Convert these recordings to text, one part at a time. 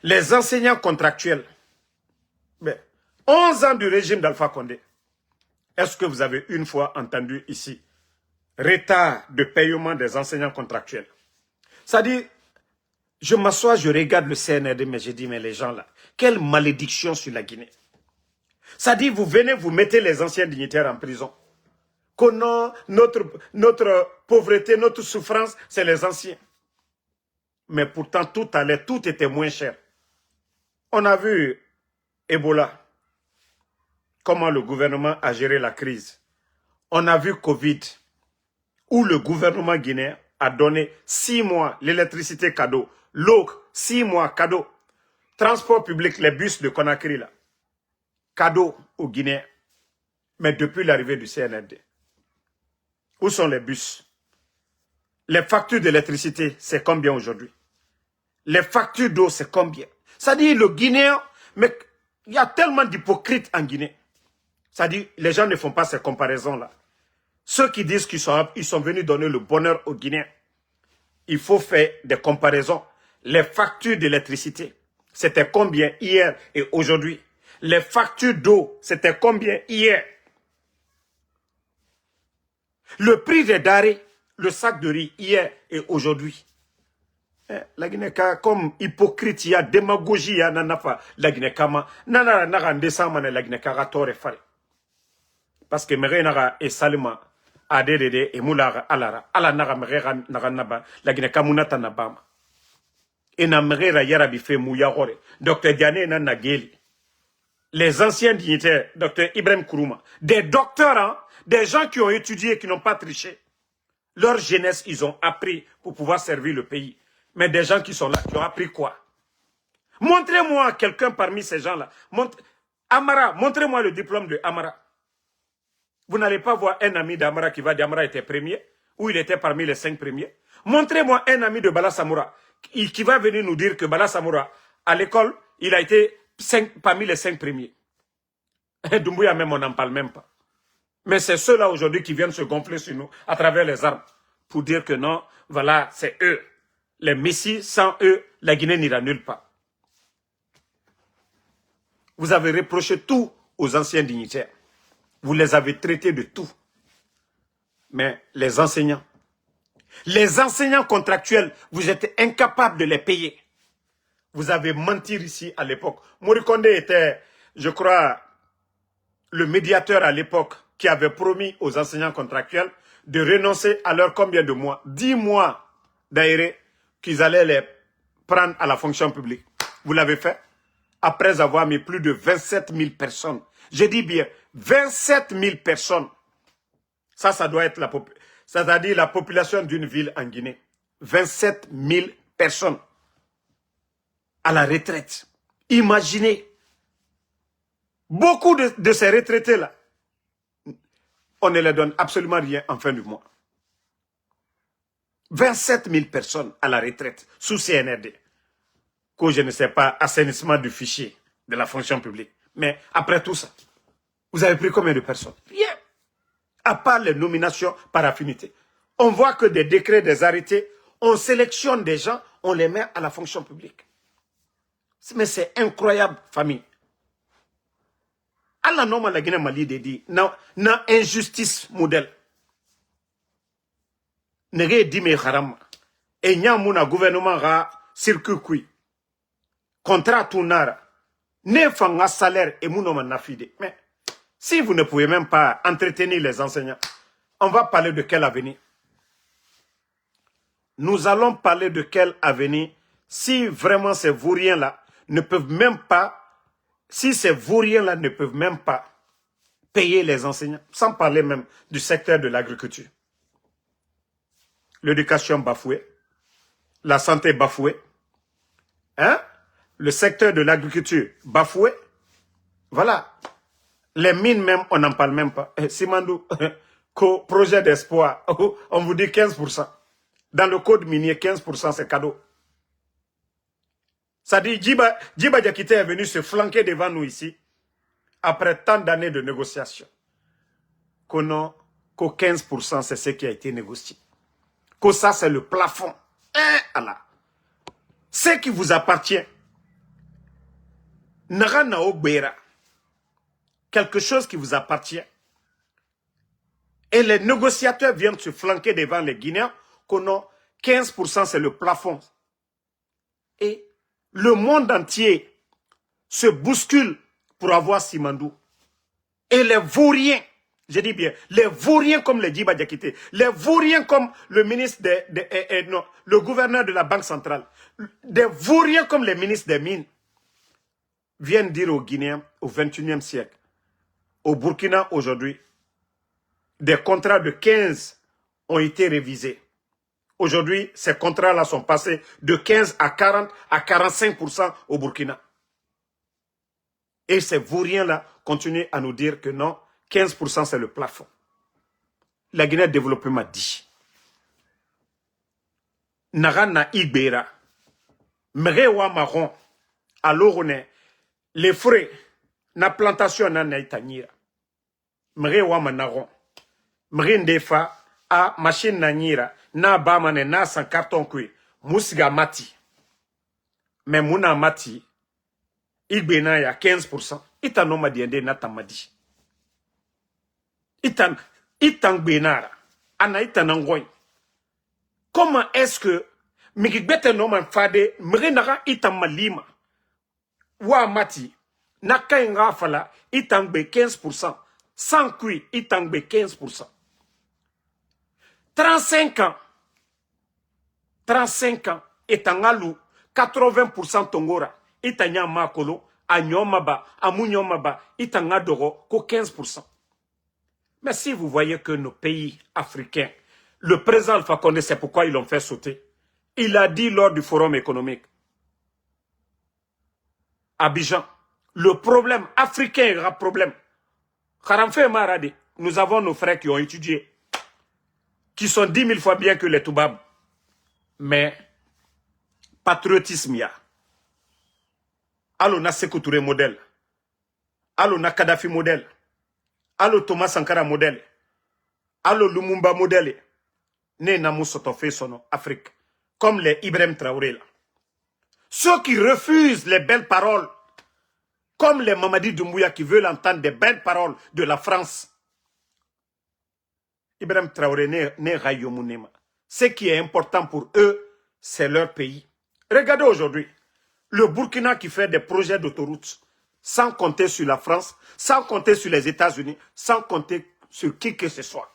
Les enseignants contractuels. Mais 11 ans du régime d'Alpha Condé. Est-ce que vous avez une fois entendu ici retard de paiement des enseignants contractuels? Ça dit, je m'assois, je regarde le CNRD, mais je dis, mais les gens là, quelle malédiction sur la Guinée. Ça dit, vous venez, vous mettez les anciens dignitaires en prison. Que non, notre pauvreté, notre souffrance, c'est les anciens. Mais pourtant, tout allait, tout était moins cher. On a vu Ebola, comment le gouvernement a géré la crise. On a vu Covid, où le gouvernement guinéen a donné 6 mois l'électricité cadeau, l'eau 6 mois cadeau, transport public, les bus de Conakry là, cadeau aux Guinéens. Mais depuis l'arrivée du CNRD, où sont les bus? Les factures d'électricité, c'est combien aujourd'hui? Les factures d'eau, c'est combien? Ça dit le Guinéen, mais il y a tellement d'hypocrites en Guinée. Ça dit, les gens ne font pas ces comparaisons-là. Ceux qui disent qu'ils sont venus donner le bonheur aux Guinéens, il faut faire des comparaisons. Les factures d'électricité, c'était combien hier et aujourd'hui? Les factures d'eau, c'était combien hier? Le prix des denrées, le sac de riz hier et aujourd'hui. La Guinée, comme hypocrite, il y a démagogie, il y a nanafa, la Guinée, kama, nana, nara, ndesama, la Guinée, karatore, fare. Parce que mere nara et salima, adede, et moulara, alara, ala nara, mere nara naba, la Guinée, kamunata nabama. Et na mere yarabi fe mouyahore, Dr. Diane na nageli. Les anciens dignitaires, Dr. Ibrahim Kourouma, des docteurs, hein, des gens qui ont étudié et qui n'ont pas triché. Leur jeunesse, ils ont appris pour pouvoir servir le pays. Mais des gens qui sont là, qui ont appris quoi? Montrez-moi quelqu'un parmi ces gens-là. Amara, montrez-moi le diplôme de Amara. Vous n'allez pas voir un ami d'Amara qui va dire Amara était premier, ou il était parmi les 5 premiers. Montrez-moi un ami de Bala Samoura qui va venir nous dire que Bala Samoura, à l'école, il a été parmi les 5 premiers. Doumbouya même, on n'en parle même pas. Mais c'est ceux-là aujourd'hui qui viennent se gonfler sur nous à travers les armes pour dire que non, voilà, c'est eux. Les messies, sans eux, la Guinée n'ira nulle part. Vous avez reproché tout aux anciens dignitaires. Vous les avez traités de tout. Mais les enseignants contractuels, vous êtes incapables de les payer. Vous avez menti ici à l'époque. Mori Kondé était, je crois, le médiateur à l'époque qui avait promis aux enseignants contractuels de renoncer à leur combien de mois? 10 mois d'aéré qu'ils allaient les prendre à la fonction publique. Vous l'avez fait après avoir mis plus de 27 000 personnes. Je dis bien 27 000 personnes. Ça doit être c'est-à-dire la population d'une ville en Guinée. 27 000 personnes à la retraite. Imaginez. Beaucoup de ces retraités-là, on ne leur donne absolument rien en fin du mois. 27 000 personnes à la retraite sous CNRD. Que je ne sais pas, assainissement du fichier de la fonction publique. Mais après tout ça, vous avez pris combien de personnes? Rien. À part les nominations par affinité. On voit que des décrets, des arrêtés, on sélectionne des gens, on les met à la fonction publique. Mais c'est incroyable, famille. Allah non la Guinée Mali dit, na injustice modèle. Nege di me haram. Et nyamuna gouvernement ra circuit kui. Contrat tournara. Ne fanga salaire et mounoma nafide. Mais si vous ne pouvez même pas entretenir les enseignants, on va parler de quel avenir? Nous allons parler de quel avenir si vraiment ces vauriens-là ne peuvent même pas, si ces vauriens-là ne peuvent même pas payer les enseignants, sans parler même du secteur de l'agriculture. L'éducation bafouée, la santé bafouée, hein? Le secteur de l'agriculture bafoué. Voilà. Les mines même, on n'en parle même pas. Simandou, projet d'espoir, on vous dit 15%. Dans le code minier, 15% c'est cadeau. Ça dit, Djiba Diakité est venu se flanquer devant nous ici, après tant d'années de négociations. Que non, que 15% c'est ce qui a été négocié. Que ça c'est le plafond. Allah. Ce qui vous appartient, Nara Nao Beira, quelque chose qui vous appartient. Et les négociateurs viennent se flanquer devant les Guinéens qu'on a 15%, c'est le plafond. Et le monde entier se bouscule pour avoir Simandou. Et les vauriens, je dis bien, les vauriens comme les Djiba Diakité, les vauriens comme le ministre non, le gouverneur de la Banque centrale, des vauriens comme les ministres des Mines, viennent dire aux Guinéens au XXIe siècle, au Burkina aujourd'hui, des contrats de 15 ont été révisés. Aujourd'hui, ces contrats-là sont passés de 15 à 40 à 45% au Burkina. Et ces vauriens-là continuent à nous dire que non, 15% c'est le plafond. La Guinée développement dit. Narana Ibera, Mrewa Marron, à l'Orone, les frais, na plantation na naïtanira. Mrewa Manaron, Mrindefa, a machine nanira, na bamane na sans carton kui, musiga mati. Mais muna mati, Igbena ya 15%. Ita noma diende na tamadi. Itan benara. Ana itanangoy. Comment est-ce que Migigbete noma fade mrenara itan malima. Wa mati. Naka inga fala itan be 15%. Sans kui itan be 15%. 35 ans. 35 ans. Etangalu 80% tongora. Itanya makolo, a nyomaba, a munyomaba, itanga doro, ko 15%. Mais si vous voyez que nos pays africains, le président Alpha Condé, c'est pourquoi ils l'ont fait sauter. Il a dit lors du forum économique, Abidjan, le problème africain est un problème. Karamfe Maradi, nous avons nos frères qui ont étudié, qui sont 10 000 fois bien que les Toubabs. Mais, patriotisme y a. Allo na Sékou Touré modèle. Allo na Kadhafi modèle. Allo Thomas Sankara modèle. Allo Lumumba modèle. Ne na Moussoto fait son Afrique. Comme les Ibrahim Traoré là. Ceux qui refusent les belles paroles. Comme les Mamadi Doumbouya qui veulent entendre des belles paroles de la France. Ibrahim Traoré ne Rayomounema. Ce qui est important pour eux, c'est leur pays. Regardez aujourd'hui. Le Burkina qui fait des projets d'autoroute, sans compter sur la France, sans compter sur les États-Unis, sans compter sur qui que ce soit.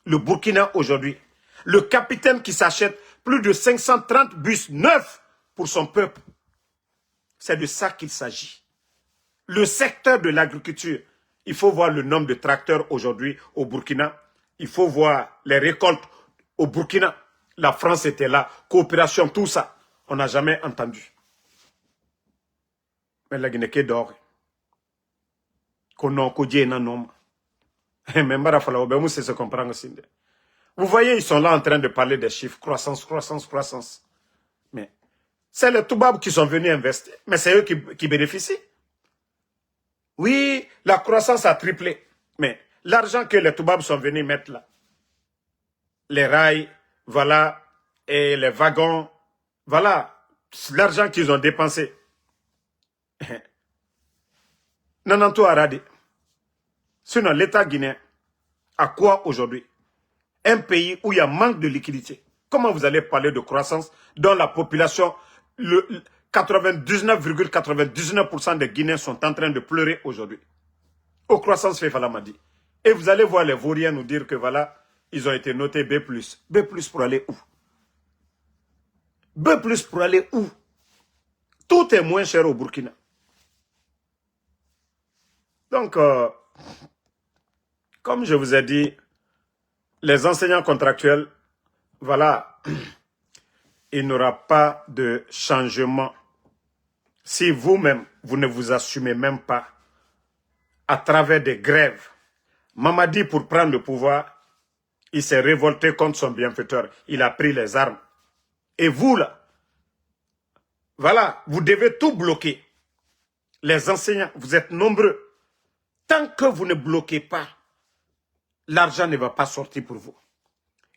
Le Burkina aujourd'hui, le capitaine qui s'achète plus de 530 bus neufs pour son peuple. C'est de ça qu'il s'agit. Le secteur de l'agriculture, il faut voir le nombre de tracteurs aujourd'hui au Burkina. Il faut voir les récoltes au Burkina. La France était là, coopération, tout ça. On n'a jamais entendu. Mais la Guinée qui dort. Qu'on a un nom. C'est ce qu'on comprend aussi. Vous voyez, ils sont là en train de parler des chiffres. Croissance, croissance, croissance. Mais c'est les Toubabs qui sont venus investir. Mais c'est eux qui bénéficient. Oui, la croissance a triplé. Mais l'argent que les Toubabs sont venus mettre là, les rails, voilà, et les wagons, voilà, l'argent qu'ils ont dépensé. Nananto Aradi. Sinon, l'État guinéen, à quoi aujourd'hui? Un pays où il y a manque de liquidité. Comment vous allez parler de croissance dont la population, 99,99% des Guinéens sont en train de pleurer aujourd'hui? Aux croissances fait Falamadi. Et vous allez voir les vauriens nous dire que voilà, ils ont été notés B+. B+ pour aller où? B+ pour aller où? Tout est moins cher au Burkina. Donc, comme je vous ai dit, les enseignants contractuels, voilà, il n'y aura pas de changement si vous-même, vous ne vous assumez même pas à travers des grèves. Mamadi, pour prendre le pouvoir, il s'est révolté contre son bienfaiteur. Il a pris les armes. Et vous, là, voilà, vous devez tout bloquer. Les enseignants, vous êtes nombreux. Tant que vous ne bloquez pas, l'argent ne va pas sortir pour vous.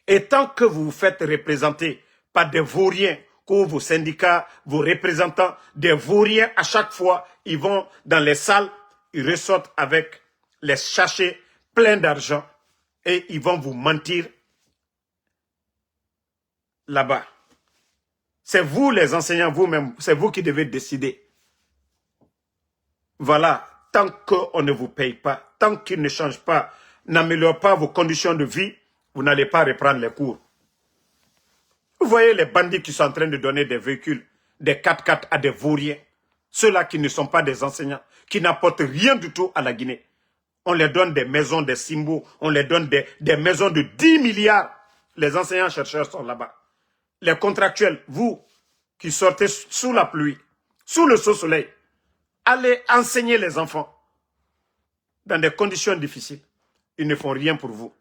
Et tant que vous vous faites représenter par des vauriens que vos syndicats, vos représentants, des vauriens, à chaque fois, ils vont dans les salles, ils ressortent avec les sachets pleins d'argent et ils vont vous mentir là-bas. C'est vous les enseignants, vous-même, c'est vous qui devez décider. Voilà, tant qu'on ne vous paye pas, tant qu'il ne change pas, n'améliore pas vos conditions de vie, vous n'allez pas reprendre les cours. Vous voyez les bandits qui sont en train de donner des véhicules, des 4x4 à des vauriens, ceux-là qui ne sont pas des enseignants, qui n'apportent rien du tout à la Guinée. On les donne des maisons, des Simbo, on les donne des maisons de 10 milliards. Les enseignants-chercheurs sont là-bas. Les contractuels, vous qui sortez sous la pluie, sous le soleil, allez enseigner les enfants dans des conditions difficiles. Ils ne font rien pour vous.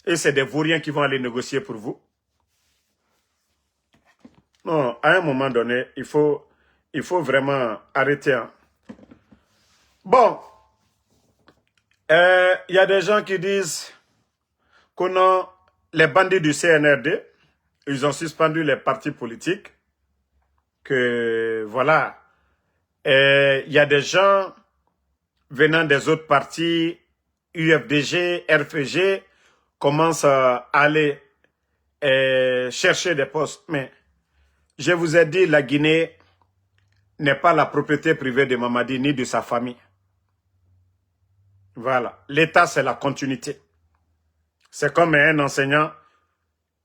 Et c'est des vauriens qui vont aller négocier pour vous. Non, à un moment donné, il faut vraiment arrêter. Hein. Bon, y a des gens qui disent que les bandits du CNRD, ils ont suspendu les partis politiques, que voilà, il y a des gens venant des autres partis, UFDG, RPG, commencent à aller chercher des postes. Mais je vous ai dit, la Guinée n'est pas la propriété privée de Mamadi ni de sa famille. Voilà, l'État c'est la continuité. C'est comme un enseignant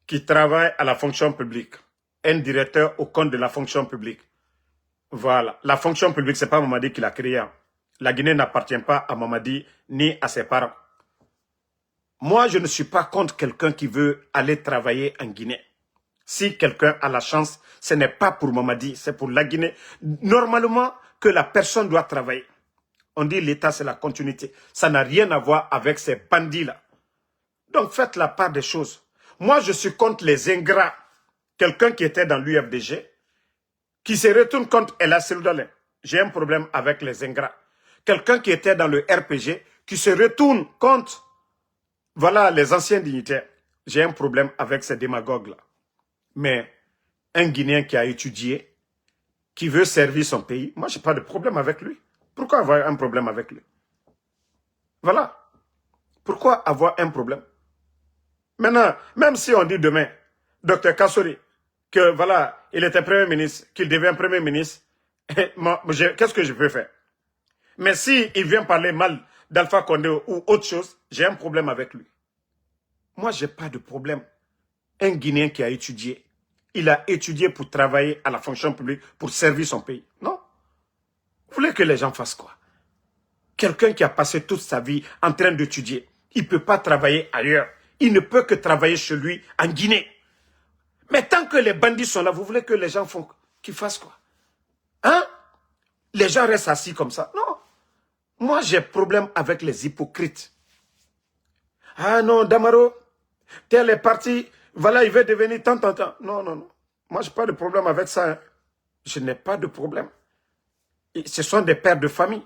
qui travaille à la fonction publique, un directeur au compte de la fonction publique. Voilà, la fonction publique, c'est pas Mamadi qui l'a créée. La Guinée n'appartient pas à Mamadi ni à ses parents. Moi, je ne suis pas contre quelqu'un qui veut aller travailler en Guinée. Si quelqu'un a la chance, ce n'est pas pour Mamadi, c'est pour la Guinée. Normalement, que la personne doit travailler. On dit l'État, c'est la continuité. Ça n'a rien à voir avec ces bandits-là. Donc, faites la part des choses. Moi, je suis contre les ingrats. Quelqu'un qui était dans l'UFDG, qui se retourne contre Ella Seloudalin. J'ai un problème avec les ingrats. Quelqu'un qui était dans le RPG, qui se retourne contre, voilà, les anciens dignitaires. J'ai un problème avec ces démagogues-là. Mais un Guinéen qui a étudié, qui veut servir son pays, moi, je n'ai pas de problème avec lui. Pourquoi avoir un problème avec lui? Voilà. Pourquoi avoir un problème? Maintenant, même si on dit demain, Dr Kassori, que voilà, il était Premier ministre, qu'il devient Premier ministre, qu'est-ce que je peux faire? Mais si il vient parler mal d'Alpha Condé ou autre chose, j'ai un problème avec lui. Moi, je n'ai pas de problème. Un Guinéen qui a étudié, il a étudié pour travailler à la fonction publique, pour servir son pays. Non? Vous voulez que les gens fassent quoi? Quelqu'un qui a passé toute sa vie en train d'étudier, il ne peut pas travailler ailleurs. Il ne peut que travailler chez lui en Guinée. Mais tant que les bandits sont là, vous voulez que les gens qu'ils fassent quoi? Hein? Les gens restent assis comme ça? Non. Moi, j'ai problème avec les hypocrites. Ah non, Damaro, tel est parti, voilà, il veut devenir tant. Non, non, non. Moi, je n'ai pas de problème avec ça. Hein. Je n'ai pas de problème. Ce sont des pères de famille.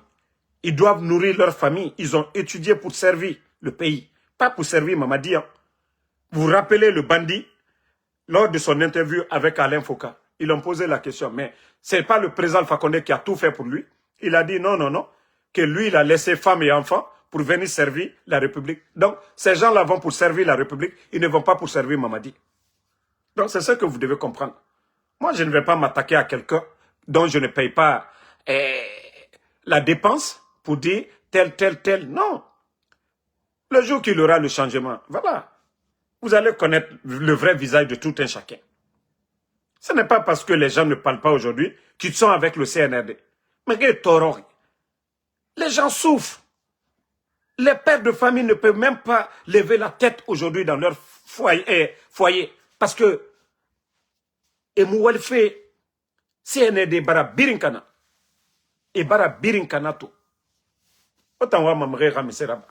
Ils doivent nourrir leur famille. Ils ont étudié pour servir le pays, pas pour servir Mamadi. Hein. Vous vous rappelez le bandit, lors de son interview avec Alain Foucault, ils ont posé la question, mais ce n'est pas le président Alpha Condé qui a tout fait pour lui. Il a dit non, non, non, que lui, il a laissé femmes et enfants pour venir servir la République. Donc, ces gens-là vont pour servir la République, ils ne vont pas pour servir Mamadi. Donc, c'est ce que vous devez comprendre. Moi, je ne vais pas m'attaquer à quelqu'un dont je ne paye pas la dépense pour dire tel. Non. Le jour qu'il aura le changement, voilà. Vous allez connaître le vrai visage de tout un chacun. Ce n'est pas parce que les gens ne parlent pas aujourd'hui qu'ils sont avec le CNRD. Mais les gens souffrent. Les pères de famille ne peuvent même pas lever la tête aujourd'hui dans leur foyer. Parce que Emoualfe, CNRD bara birinkana. Et bara birinkana to. Autant wa mamre ramiseraba.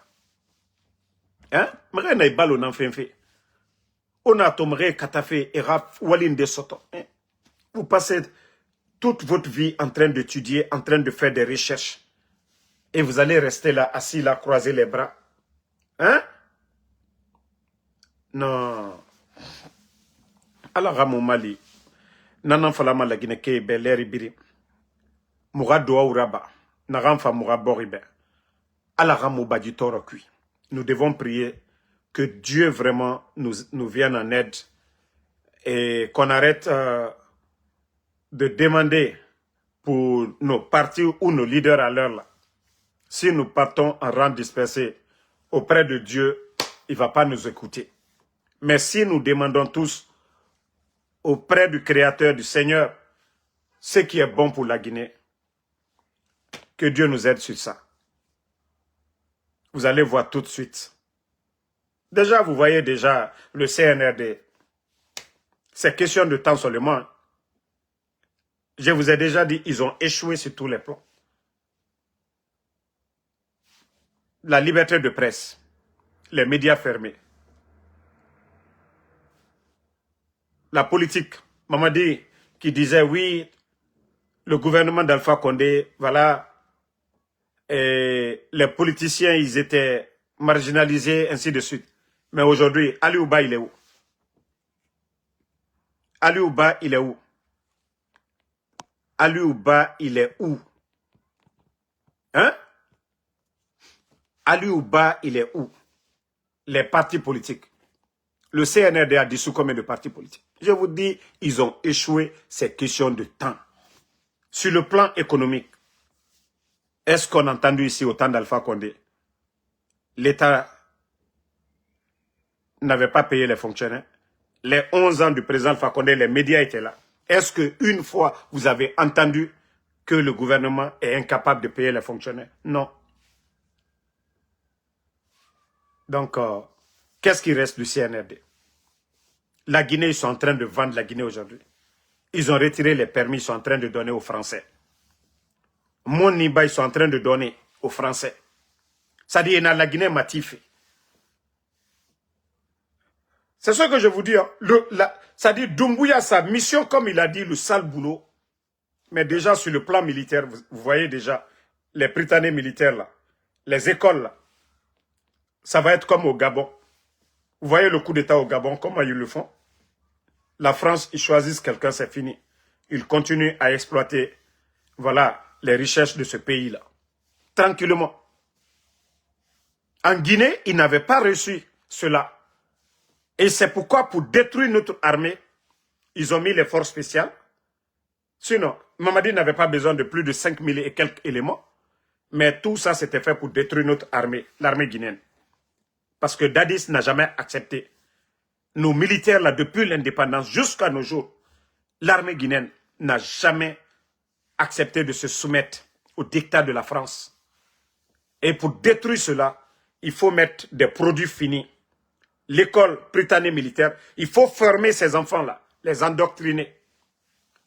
Hein? Mre na ibalo nan fenfe. On a tomré katafé et raf walin de soto. Vous passez toute votre vie en train d'étudier, en train de faire des recherches. Et vous allez rester là, assis là, croiser les bras. Hein? Non. Alors, à mon Mali, nanan falama la Guinée ke beleri biri muga doa uraba nagan fa muga boribe ala ramu baji toro kui. Nous devons prier que Dieu vraiment nous vienne en aide et qu'on arrête de demander pour nos partis ou nos leaders à l'heure là. Si nous partons en rang dispersé auprès de Dieu, il ne va pas nous écouter. Mais si nous demandons tous auprès du Créateur, du Seigneur, ce qui est bon pour la Guinée, que Dieu nous aide sur ça. Vous allez voir tout de suite. Déjà, vous voyez déjà le CNRD. C'est question de temps seulement. Je vous ai déjà dit, ils ont échoué sur tous les plans. La liberté de presse, les médias fermés, la politique. Mamadi qui disait oui, le gouvernement d'Alpha Condé, voilà, et les politiciens, ils étaient marginalisés, ainsi de suite. Mais aujourd'hui, Ali Ouba, il est où? Ali Ouba, il est où? Ali Ouba, il est où? Hein? Ali Ouba, il est où? Les partis politiques. Le CNRD a dissous combien de partis politiques? Je vous dis, ils ont échoué, c'est question de temps. Sur le plan économique, est-ce qu'on a entendu ici au temps d'Alpha Condé? L'État n'avait pas payé les fonctionnaires. Les 11 ans du président Alpha Condé, les médias étaient là. Est-ce qu'une fois, vous avez entendu que le gouvernement est incapable de payer les fonctionnaires? Non. Donc, qu'est-ce qui reste du CNRD? La Guinée, ils sont en train de vendre la Guinée aujourd'hui. Ils ont retiré les permis, ils sont en train de donner aux Français. Mon Niba, ils sont en train de donner aux Français. C'est-à-dire, la Guinée m'a tiffé. C'est ce que je vous dis. Hein. C'est-à-dire, Doumbouya, sa mission, comme il a dit, le sale boulot. Mais déjà, sur le plan militaire, vous voyez déjà, les Britanniques militaires, là, les écoles, là, ça va être comme au Gabon. Vous voyez le coup d'État au Gabon, comment ils le font? La France, ils choisissent quelqu'un, c'est fini. Ils continuent à exploiter, voilà, les richesses de ce pays-là. Tranquillement. En Guinée, ils n'avaient pas reçu cela. Et c'est pourquoi, pour détruire notre armée, ils ont mis les forces spéciales. Sinon, Mamadi n'avait pas besoin de plus de 5000 et quelques éléments. Mais tout ça, c'était fait pour détruire notre armée, l'armée guinéenne. Parce que Dadis n'a jamais accepté. Nos militaires, là, depuis l'indépendance jusqu'à nos jours, l'armée guinéenne n'a jamais accepté de se soumettre au dictat de la France. Et pour détruire cela, il faut mettre des produits finis. L'école britannique militaire, il faut former ces enfants-là, les endoctriner.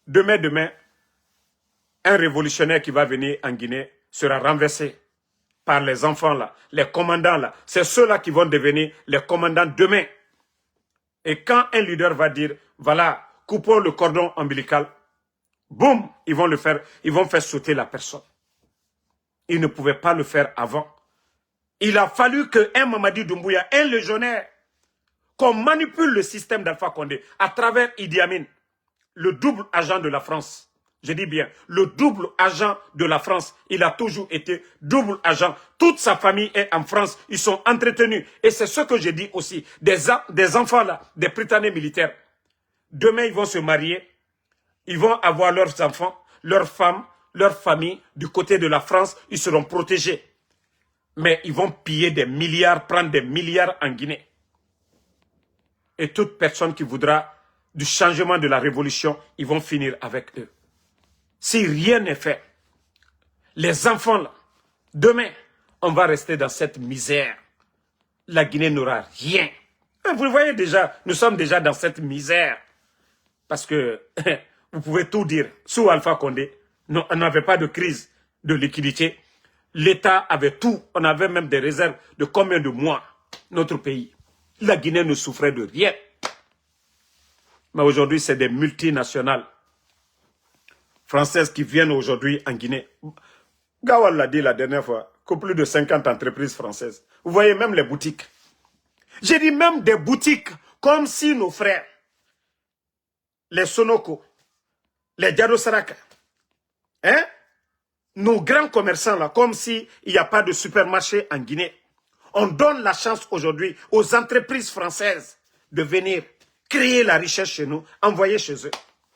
Demain, un révolutionnaire qui va venir en Guinée sera renversé par les enfants-là, les commandants-là. C'est ceux-là qui vont devenir les commandants demain. Et quand un leader va dire, voilà, coupons le cordon ombilical, boum, ils vont faire sauter la personne. Ils ne pouvaient pas le faire avant. Il a fallu qu'un Mamadi Doumbouya, un légionnaire, qu'on manipule le système d'Alpha Condé à travers Idi Amin, le double agent de la France. Je dis bien, le double agent de la France. Il a toujours été double agent. Toute sa famille est en France. Ils sont entretenus. Et c'est ce que je dis aussi. Des enfants là, des Britanniques militaires. Demain, ils vont se marier. Ils vont avoir leurs enfants, leurs femmes, leurs familles. Du côté de la France, ils seront protégés. Mais ils vont piller des milliards, prendre des milliards en Guinée. Et toute personne qui voudra du changement de la révolution, ils vont finir avec eux. Si rien n'est fait, les enfants là, demain, on va rester dans cette misère. La Guinée n'aura rien. Vous le voyez déjà, nous sommes déjà dans cette misère. Parce que, vous pouvez tout dire, sous Alpha Condé, non, on n'avait pas de crise de liquidité. L'État avait tout, on avait même des réserves de combien de mois, notre pays. La Guinée ne souffrait de rien. Mais aujourd'hui, c'est des multinationales françaises qui viennent aujourd'hui en Guinée. Gawal l'a dit la dernière fois, que plus de 50 entreprises françaises. Vous voyez même les boutiques. J'ai dit même des boutiques, comme si nos frères, les Sonoko, les Diado Saraka. Hein? Nos grands commerçants, là, comme s'il n'y a pas de supermarché en Guinée. On donne la chance aujourd'hui aux entreprises françaises de venir créer la richesse chez nous, envoyer chez eux.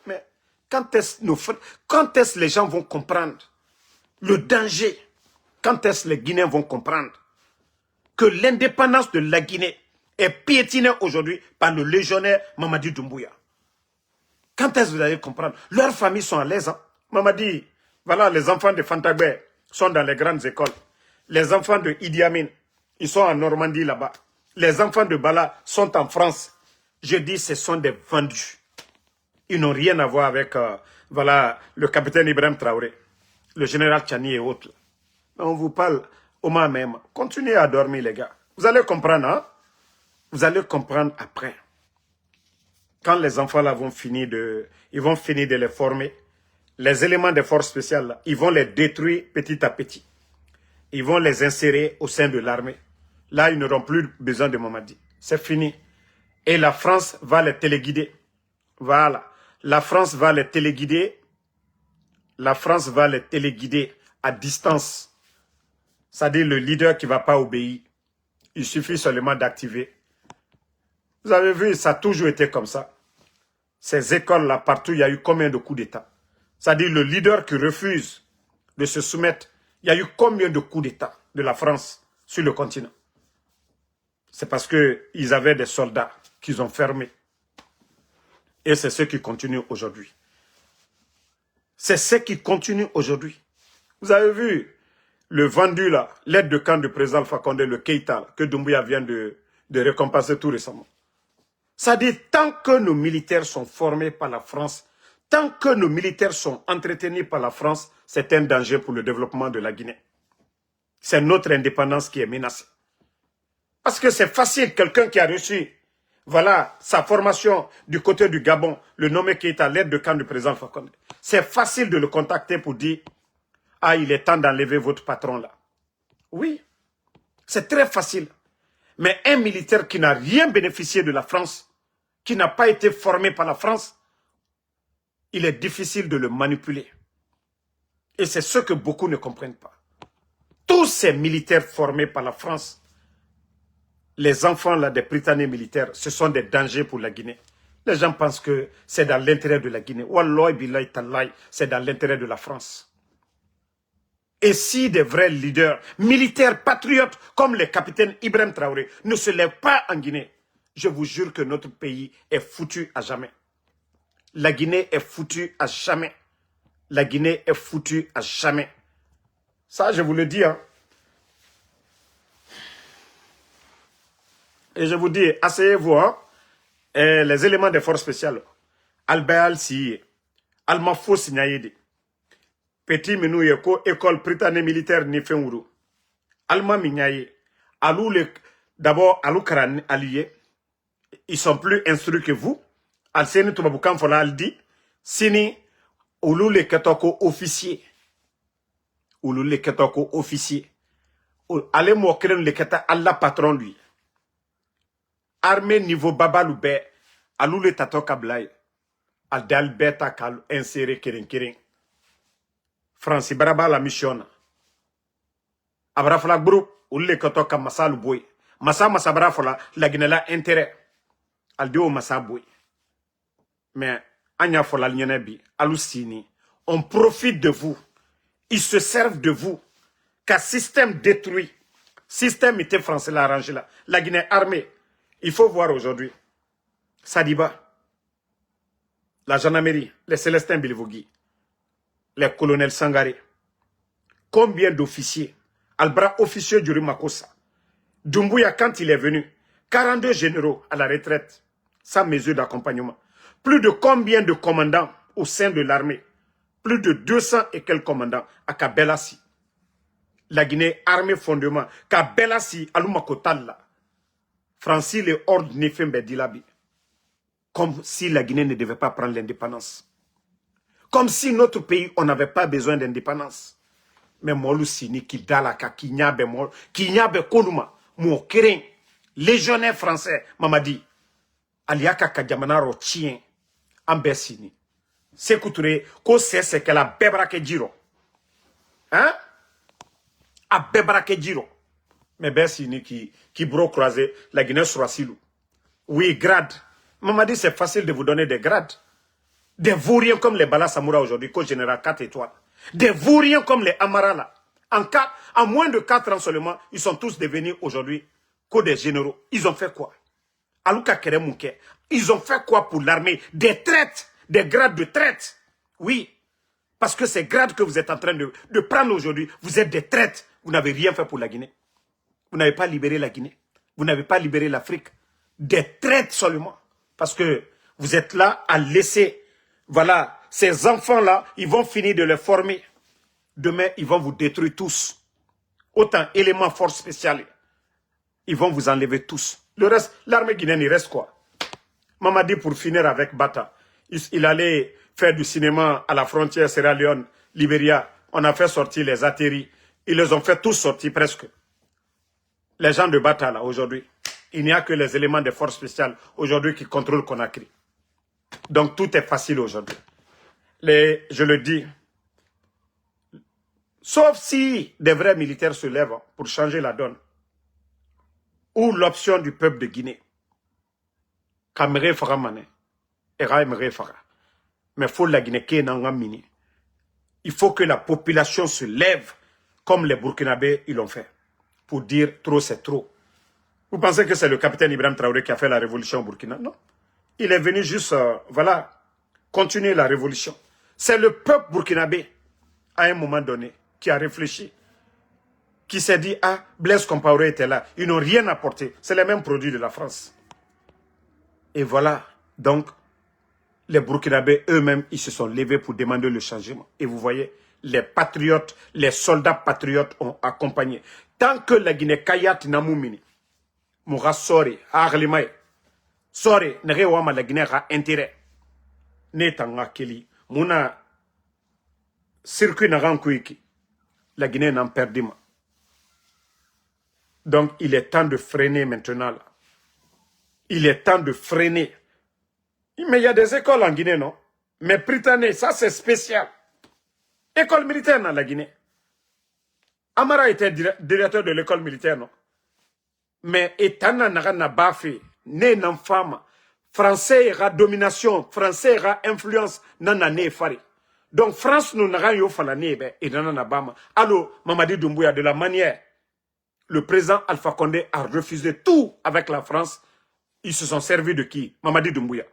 Mais quand est-ce que les gens vont comprendre le danger? Quand est-ce que les Guinéens vont comprendre que l'indépendance de la Guinée est piétinée aujourd'hui par le légionnaire Mamadi Doumbouya? Quand est-ce que vous allez comprendre? Leurs familles sont à l'aise. Hein? Mamadi, voilà, les enfants de Fantagbe sont dans les grandes écoles. Les enfants de Idi Amin, ils sont en Normandie là-bas. Les enfants de Bala sont en France. Je dis, ce sont des vendus. Ils n'ont rien à voir avec voilà, le capitaine Ibrahim Traoré, le général Tchani et autres. On vous parle au même. Continuez à dormir, les gars. Vous allez comprendre, hein? Vous allez comprendre après. Quand les enfants là vont finir de les former, les éléments des forces spéciales, là, ils vont les détruire petit à petit. Ils vont les insérer au sein de l'armée. Là, ils n'auront plus besoin de Mamadi. C'est fini. Et la France va les téléguider. Voilà. La France va les téléguider. La France va les téléguider à distance. C'est-à-dire le leader qui ne va pas obéir. Il suffit seulement d'activer. Vous avez vu, ça a toujours été comme ça. Ces écoles-là, partout, il y a eu combien de coups d'État? C'est-à-dire le leader qui refuse de se soumettre. Il y a eu combien de coups d'État de la France sur le continent? C'est parce qu'ils avaient des soldats qu'ils ont fermés. Et c'est ce qui continue aujourd'hui. C'est ce qui continue aujourd'hui. Vous avez vu le vendu là, l'aide de camp du président Alpha Condé, le Keïta, là, que Doumbouya vient de récompenser tout récemment. Ça dit, tant que nos militaires sont formés par la France, tant que nos militaires sont entretenus par la France, c'est un danger pour le développement de la Guinée. C'est notre indépendance qui est menacée. Parce que c'est facile, quelqu'un qui a reçu, voilà, sa formation du côté du Gabon, le nommé qui est à l'aide de camp du président Fakonde. C'est facile de le contacter pour dire, ah, il est temps d'enlever votre patron là. Oui, c'est très facile. Mais un militaire qui n'a rien bénéficié de la France, qui n'a pas été formé par la France, il est difficile de le manipuler. Et c'est ce que beaucoup ne comprennent pas. Tous ces militaires formés par la France, les enfants là, des Britanniques militaires, ce sont des dangers pour la Guinée. Les gens pensent que c'est dans l'intérêt de la Guinée. Wallahi billahi tallahi, c'est dans l'intérêt de la France. Et si des vrais leaders militaires patriotes comme le capitaine Ibrahim Traoré ne se lèvent pas en Guinée, je vous jure que notre pays est foutu à jamais. La Guinée est foutue à jamais. La Guinée est foutue à jamais. Ça, je vous le dis. Hein. Et je vous dis, asseyez-vous. Hein. Et les éléments des forces spéciales. Albert Siye, Almafo Signayede, Petit Menou Yeko, école britannique militaire Nifenwuru, Alma Minyaye, d'abord Alou Karan allié, ils sont plus instruits que vous. Alseni Toubaboukan Fola Aldi, Sini, Oulou le Ketoko officier. Oulou le Ketoko officier. Allez mokren le Keta Allah patron lui. Armée niveau Babaloube, Alou le Tato Kablaï, Aldalbeta Kal inséré Keren. Francis Baraba la mission. Abrafala groupe, ou le Ketoka Massalu Boy. Massa Brafala, la Guinela intérêt. Aldio Massa Boy. Mais, Anya Fola Nyenebi, Alusini, on profite de vous. Ils se servent de vous. Car système détruit. Système était français l'a arrangé là. La Guinée armée. Il faut voir aujourd'hui. Sadiba, la gendarmerie, les Célestins Bilivogui, les colonels Sangaré. Combien d'officiers? Albra officier du Rimakosa. Doumbouya, quand il est venu, 42 généraux à la retraite, sans mesure d'accompagnement. Plus de combien de commandants au sein de l'armée? Plus de 200 et quelques commandants à Kabelassi. La Guinée, armée fondement. Kabelassi, Alumakotalla. Francis le ordre Nefembe Dilabi. Comme si la Guinée ne devait pas prendre l'indépendance. Comme si notre pays, on n'avait pas besoin d'indépendance. Mais Molou Sini, qui dalaka, qui nyabe konuma, mon kérin, légionnaire français, Mamadi, aliaka kadjamanaro tien, ambesini. Sékou Touré, ko c'est qu'elle a bébraqué Djiro. Hein? A bébraqué Djiro. Mais ben, c'est qui bro croisé, la Guinée sur Assilou. Oui, grade. Maman dit c'est facile de vous donner des grades. Des vauriens comme les Bala Samoura aujourd'hui, co général 4 étoiles. Des vauriens comme les Amara là. En moins de 4 ans seulement, ils sont tous devenus aujourd'hui co des généraux. Ils ont fait quoi? Alouka Keremouké. Ils ont fait quoi pour l'armée? Des traites, des grades de traite. Oui. Parce que ces grades que vous êtes en train de prendre aujourd'hui, vous êtes des traites. Vous n'avez rien fait pour la Guinée. Vous n'avez pas libéré la Guinée. Vous n'avez pas libéré l'Afrique. Des traites seulement. Parce que vous êtes là à laisser, voilà, ces enfants-là, ils vont finir de les former. Demain, ils vont vous détruire tous. Autant éléments force spéciale. Ils vont vous enlever tous. Le reste, l'armée guinéenne, il reste quoi? Mamadi, pour finir avec Bata, il allait faire du cinéma à la frontière Sierra Leone, Libéria. On a fait sortir les atterris. Ils les ont fait tous sortir presque. Les gens de Bata, là, aujourd'hui, il n'y a que les éléments des forces spéciales aujourd'hui qui contrôlent Conakry. Donc, tout est facile aujourd'hui. Je le dis, sauf si des vrais militaires se lèvent pour changer la donne, ou l'option du peuple de Guinée. Kamere fera mané, mais faut la Guinée qui est dans mini. Il faut que la population se lève comme les Burkinabés ils l'ont fait. Pour dire trop c'est trop. Vous pensez que c'est le capitaine Ibrahim Traoré qui a fait la révolution au Burkina? Non. Il est venu juste, voilà, continuer la révolution. C'est le peuple burkinabé, à un moment donné, qui a réfléchi, qui s'est dit, ah, Blaise Compaoré était là. Ils n'ont rien apporté. C'est les mêmes produits de la France. Et voilà, donc, les Burkinabés eux-mêmes, ils se sont levés pour demander le changement. Et vous voyez, les patriotes, les soldats patriotes ont accompagné. Tant que la Guinée Kayat Namoumini, Moura Sori, Arlimaï, Sori, Nerewama la Guinée a intérêt. Netanga Keli, Mouna, circuit Narankuiki, la Guinée n'en perdit pas. Donc, il est temps de freiner maintenant. Là. Il est temps de freiner. Mais il y a des écoles en Guinée, non? Mais Britannique, ça c'est spécial. École militaire dans la Guinée. Amara était directeur de l'école militaire, non? Mais Etana n'a pas fait, né non femme, français ira domination, français ira influence, nana né fari. Donc France nous n'a yo falane et nana bama. Allô, Mamadi Doumbouya, de la manière, le président Alpha Condé a refusé tout avec la France. Ils se sont servis de qui? Mamadi Doumbouya.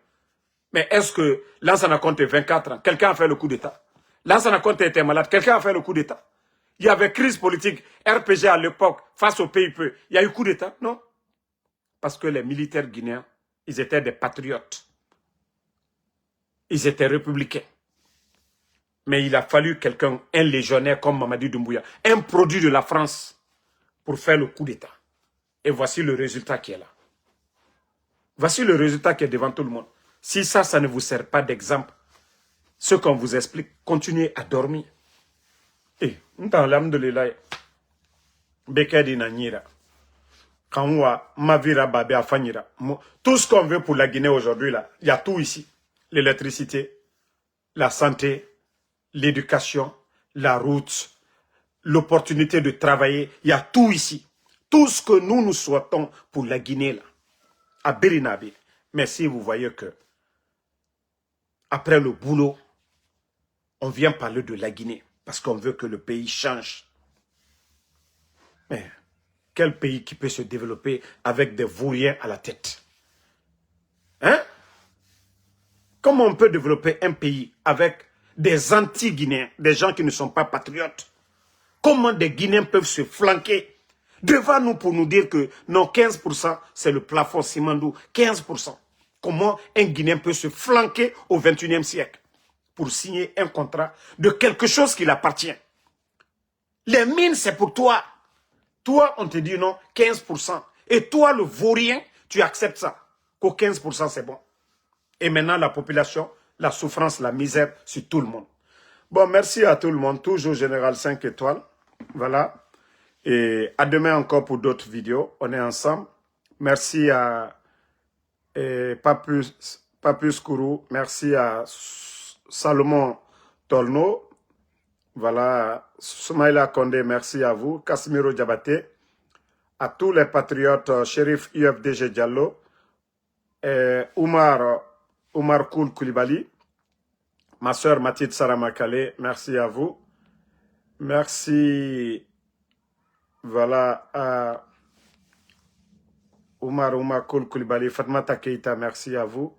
Mais est-ce que Lansana Conté 24 ans, quelqu'un a fait le coup d'État? Lansana Conté était malade, quelqu'un a fait le coup d'État? Il y avait crise politique, RPG à l'époque, face au PIP. Il y a eu coup d'État? Non. Parce que les militaires guinéens, ils étaient des patriotes. Ils étaient républicains. Mais il a fallu quelqu'un, un légionnaire comme Mamadi Doumbouya, un produit de la France, pour faire le coup d'État. Et voici le résultat qui est là. Voici le résultat qui est devant tout le monde. Si ça ne vous sert pas d'exemple, ce qu'on vous explique, continuez à dormir. Et, alhamdulillah, Bekedi Nanyira, Kanwa, Mavira Babé Afanyira. Tout ce qu'on veut pour la Guinée aujourd'hui, là, il y a tout ici. L'électricité, la santé, l'éducation, la route, l'opportunité de travailler, il y a tout ici. Tout ce que nous souhaitons pour la Guinée, là, à Berinabe. Mais si vous voyez que, après le boulot, on vient parler de la Guinée. Parce qu'on veut que le pays change. Mais quel pays qui peut se développer avec des vauriens à la tête? Hein? Comment on peut développer un pays avec des anti-Guinéens, des gens qui ne sont pas patriotes? Comment des Guinéens peuvent se flanquer devant nous pour nous dire que non, 15%, c'est le plafond Simandou, 15%. Comment un Guinéen peut se flanquer au XXIe siècle pour signer un contrat de quelque chose qui l'appartient? Les mines, c'est pour toi. Toi, on te dit non, 15%. Et toi, le vaurien, tu acceptes ça. Qu'au 15%, c'est bon. Et maintenant, la population, la souffrance, la misère sur tout le monde. Bon, merci à tout le monde. Toujours Général 5 étoiles. Voilà. Et à demain encore pour d'autres vidéos. On est ensemble. Merci à Papus Kourou. Merci à Salomon Tolno. Voilà, Soumaïla Kondé, merci à vous. Casimiro Diabaté, à tous les patriotes, Shérif UFDG Diallo, et Oumar Koul Koulibaly, ma soeur Mathilde Saramakale, merci à vous. Merci, voilà, à Oumar Koul Koulibaly, Fatmata Keita, merci à vous.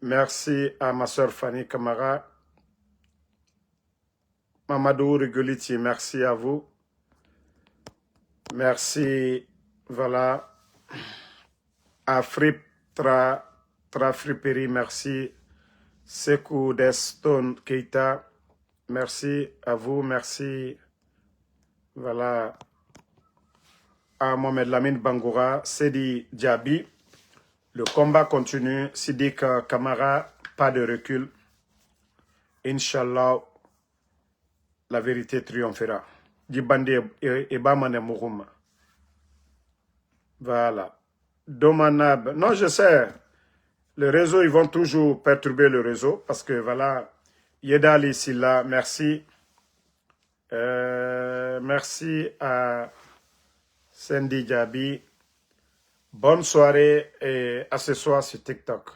Merci à ma soeur Fanny Kamara. Mamadou Rigoliti, merci à vous. Merci, voilà, à Frip Trafriperi, merci. Sekou Deston Keita, merci à vous, merci, voilà, à Mohamed Lamine Bangoura, Sedi Diaby, le combat continue, Sidik Kamara, pas de recul, Inch'Allah, la vérité triomphera. Djibandi Ebamane Mourouma. Voilà. Domanab. Non, je sais. Le réseau, ils vont toujours perturber le réseau parce que voilà. Yedali ici là, merci. Merci à Sandy Diaby. Bonne soirée et à ce soir sur TikTok.